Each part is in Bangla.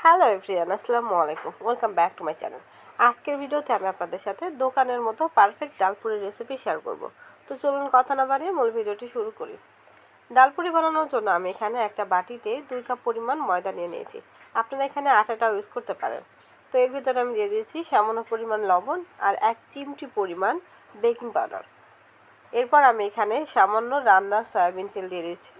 হ্যালো এভরিওয়ান, আসসালামু আলাইকুম। Welcome back to my channel. আজকের ভিডিওতে আমি আপনাদের সাথে দোকানের মতো পারফেক্ট ডালপুরি রেসিপি শেয়ার করব। তো চলুন কথা না বাড়িয়ে মূল ভিডিওটি শুরু করি। ডালপুরি বানানোর জন্য আমি এখানে একটা বাটিতে 2 কাপ পরিমাণ ময়দা নিয়ে নিয়েছি। আপনারা এখানে আটাটাও ইউজ করতে পারেন। তো এর ভিতরে আমি দিয়ে দিয়েছি সামান্য পরিমাণ লবণ আর 1 চিমটি পরিমাণ বেকিং পাউডার। এরপর আমি এখানে সামান্য রান্নার সয়াবিন তেল দিয়ে দিয়েছি।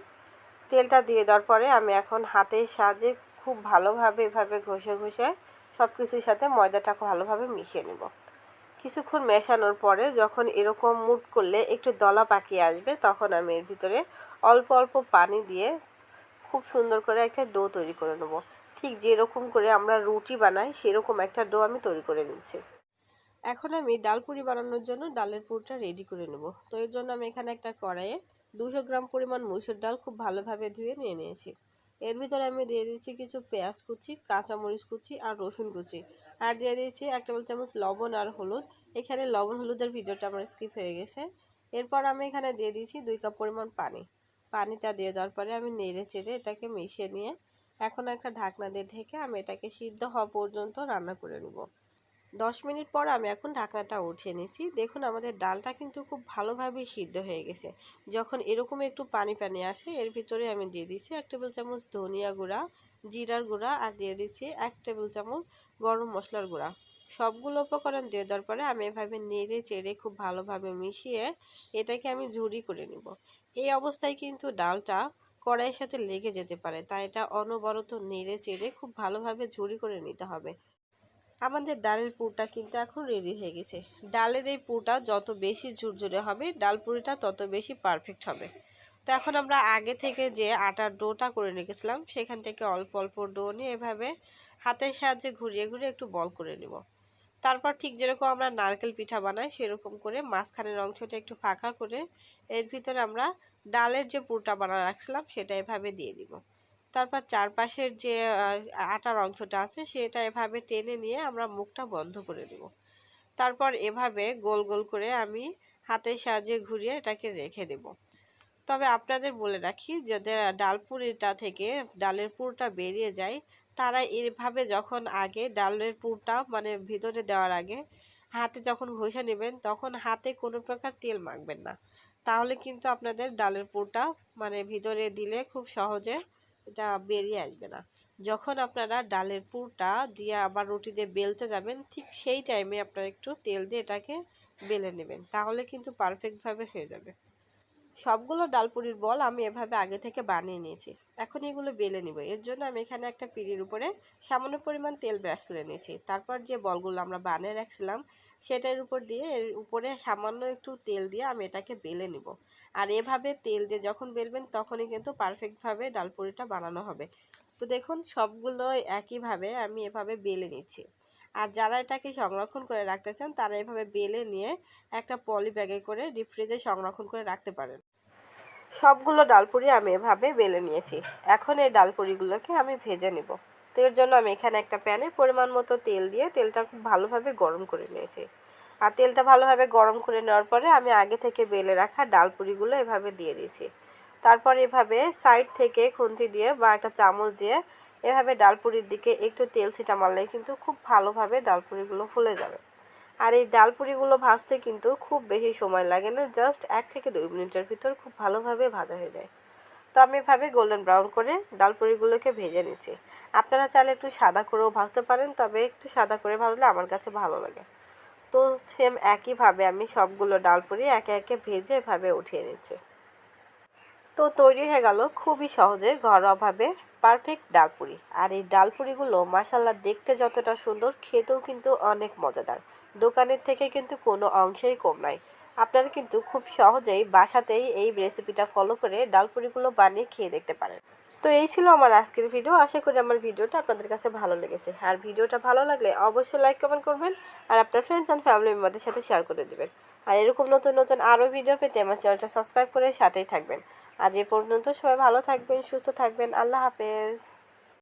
তেলটা দিয়ে দেওয়ার পরে আমি এখন হাতের সাহায্যে খুব ভালোভাবে এভাবে ঘষে ঘষে সব কিছুর সাথে ময়দাটাকে ভালোভাবে মিশিয়ে নেব। কিছুক্ষণ মেশানোর পরে যখন এরকম মুট করলে একটু দলা পাকিয়ে আসবে, তখন আমি এর ভিতরে অল্প অল্প পানি দিয়ে খুব সুন্দর করে একটা ডো তৈরি করে নেব। ঠিক যেরকম করে আমরা রুটি বানাই সেরকম একটা ডো আমি তৈরি করে নিচ্ছি। এখন আমি ডালপুরি বানানোর জন্য ডালের পুরটা রেডি করে নেব। তো এর জন্য আমি এখানে একটা কড়াইয়ে 200 গ্রাম পরিমাণ মসুর ডাল খুব ভালোভাবে ধুয়ে নিয়ে নিয়েছি। এর ভিতরে আমি দিয়ে দিয়েছি কিছু পেঁয়াজ কুচি, কাঁচামরিচ কুচি আর রসুন কুচি, আর দিয়ে দিয়েছি 1 টেবিল চামচ লবণ আর হলুদ। এখানে লবণ হলুদের ভিডিওটা আমার স্কিপ হয়ে গেছে। এরপর আমি এখানে দিয়ে দিয়েছি 2 কাপ পরিমাণ পানি। পানিটা দিয়ে দেওয়ার পরে আমি নেড়ে চেড়ে এটাকে মিশিয়ে নিয়ে এখন একটা ঢাকনা দিয়ে ঢেকে আমি এটাকে সিদ্ধ হওয়া পর্যন্ত রান্না করে নেব। 10 মিনিট পর আমি এখন ঢাকনাটা উঠিয়ে নিয়েছি। দেখুন আমাদের ডালটা কিন্তু খুব ভালোভাবে সিদ্ধ হয়ে গেছে। যখন এরকম একটু পানি পানি আসে, এর ভিতরে আমি দিয়ে দিচ্ছি 1 টেবিল চামচ ধনিয়া গুঁড়া, জিরার গুঁড়া আর দিয়ে দিচ্ছি 1 টেবিল চামচ গরম মশলার গুঁড়া। সবগুলো উপকরণ দিয়ে দেওয়ার পরে আমি এভাবে নেড়ে চেড়ে খুব ভালোভাবে মিশিয়ে এটাকে আমি ঝুরি করে নিব। এই অবস্থায় কিন্তু ডালটা কড়াইয়ের সাথে লেগে যেতে পারে, তাই এটা অনবরত নেড়ে চেড়ে খুব ভালোভাবে ঝুরি করে নিতে হবে। আমাদের ডালের পুরটা কিন্তু এখন রেডি হয়ে গেছে। ডালের এই পুরটা যত বেশি ঝুরঝুরে হবে, ডাল পুরিটা তত বেশি পারফেক্ট হবে। তো এখন আমরা আগে থেকে যে আটার ডোটা করে রেখেছিলাম, সেখান থেকে অল্প অল্প ডো নিয়ে এভাবে হাতের সাহায্যে ঘুরিয়ে ঘুরিয়ে একটু বল করে নেব। তারপর ঠিক যেরকম আমরা নারকেল পিঠা বানাই সেরকম করে মাঝখানের অংশটা একটু ফাঁকা করে এর ভিতরে আমরা ডালের যে পুরটা বানানো রাখছিলাম সেটা এভাবে দিয়ে দিব। তারপর চারপাশের যে আটার অংশটা আছে সেটা এভাবে টেনে নিয়ে আমরা মুখটা বন্ধ করে দেব। তারপর এভাবে গোল গোল করে আমি হাতের সাহায্যে ঘুরিয়ে এটাকে রেখে দেব। তবে আপনাদের বলে রাখি, যাদের ডাল পুরিটা থেকে ডালের পুরটা বেরিয়ে যায়, তারা এভাবে যখন আগে ডালের পুরটা মানে ভিতরে দেওয়ার আগে হাতে যখন ঘষে নেবেন, তখন হাতে কোনো প্রকার তেল মাখবেন না। তাহলে কিন্তু আপনাদের ডালের পুরটা মানে ভিতরে দিলে খুব সহজে এটা বেরিয়ে আসবে না। যখন আপনারা ডালের পুরটা দিয়ে আবার রুটি দিয়ে বেলতে যাবেন, ঠিক সেই টাইমে আপনারা একটু তেল দিয়ে এটাকে বেলে নেবেন, তাহলে কিন্তু পারফেক্টভাবে হয়ে যাবে। সবগুলো ডালপুরির বল আমি এভাবে আগে থেকে বানিয়ে নিয়েছি। এখন এগুলো বেলে নিব। এর জন্য আমি এখানে একটা পিঁড়ির উপরে সামান্য পরিমাণ তেল ব্রাশ করে নিয়েছি। তারপর যে বলগুলো আমরা বানিয়ে রাখছিলাম সেটার উপর দিয়ে এর উপরে সামান্য একটু তেল দিয়ে আমি এটাকে বেলে নিব। আর এভাবে তেল দিয়ে যখন বেলবেন তখনই কিন্তু পারফেক্টভাবে ডালপুরিটা বানানো হবে। তো দেখুন সবগুলো একইভাবে আমি এভাবে বেলে নিচ্ছি। আর যারা এটাকে সংরক্ষণ করে রাখতে চান তারা এভাবে বেলে নিয়ে একটা পলি ব্যাগে করে ডিপ ফ্রিজে সংরক্ষণ করে রাখতে পারেন। সবগুলো ডালপুরি আমি এভাবে বেলে নিয়েছি। এখন এই ডালপুরিগুলোকে আমি ভেজে নেব। তো এর জন্য আমি এখানে একটা প্যানে পরিমাণ মতো তেল দিয়ে তেলটা খুব ভালোভাবে গরম করে নিয়েছি। আর তেলটা ভালোভাবে গরম করে নেওয়ার পরে আমি আগে থেকে বেলে রাখা ডালপুরিগুলো এভাবে দিয়ে দিয়েছি। তারপর এভাবে সাইড থেকে খুন্তি দিয়ে বা একটা চামচ দিয়ে এভাবে ডালপুরির দিকে একটু তেল ছিটা মারলেই কিন্তু খুব ভালোভাবে ডালপুরিগুলো ফুলে যাবে। আর এই ডালপুরিগুলো ভাজতে কিন্তু খুব বেশি সময় লাগে না, জাস্ট 1 থেকে 2 মিনিটের ভিতর খুব ভালোভাবে ভাজা হয়ে যায়। তো আমি এভাবে গোল্ডেন ব্রাউন করে ডালপুরিগুলোকে ভেজে নিচ্ছি। আপনারা চাইলে একটু সাদা করেও ভাজতে পারেন, তবে একটু সাদা করে ভাজলে আমার কাছে ভালো লাগে। তো সেম একইভাবে আমি সবগুলো ডালপুরি একে একে ভেজে এভাবে উঠিয়ে নিচ্ছি। তো তৈরি হয়ে গেল খুবই সহজে ঘরোয়াভাবে পারফেক্ট ডালপুরি। আর এই ডালপুরিগুলো মাশাআল্লাহ দেখতে যতটা সুন্দর, খেতেও কিন্তু অনেক মজাদার। দোকানের থেকে কিন্তু কোনো অংশেই কম নয়। আপনারা কিন্তু খুব সহজেই বাসাতেই এই রেসিপিটা ফলো করে ডালপুরিগুলো বানিয়ে খেয়ে দেখতে পারেন। তো এই ছিল আমার আজকের ভিডিও। আশা করি আমার ভিডিওটা আপনাদের কাছে ভালো লেগেছে। আর ভিডিওটা ভালো লাগলে অবশ্যই লাইক কমেন্ট করবেন আর আপনার ফ্রেন্ডস অ্যান্ড ফ্যামিলি মেম্বারদের সাথে শেয়ার করে দেবেন। আর এরকম নতুন নতুন আরও ভিডিও পেতে আমার চ্যানেলটা সাবস্ক্রাইব করে সাথেই থাকবেন। আজ এ পর্যন্ত, সবাই ভালো থাকবেন, সুস্থ থাকবেন। আল্লাহ হাফেজ।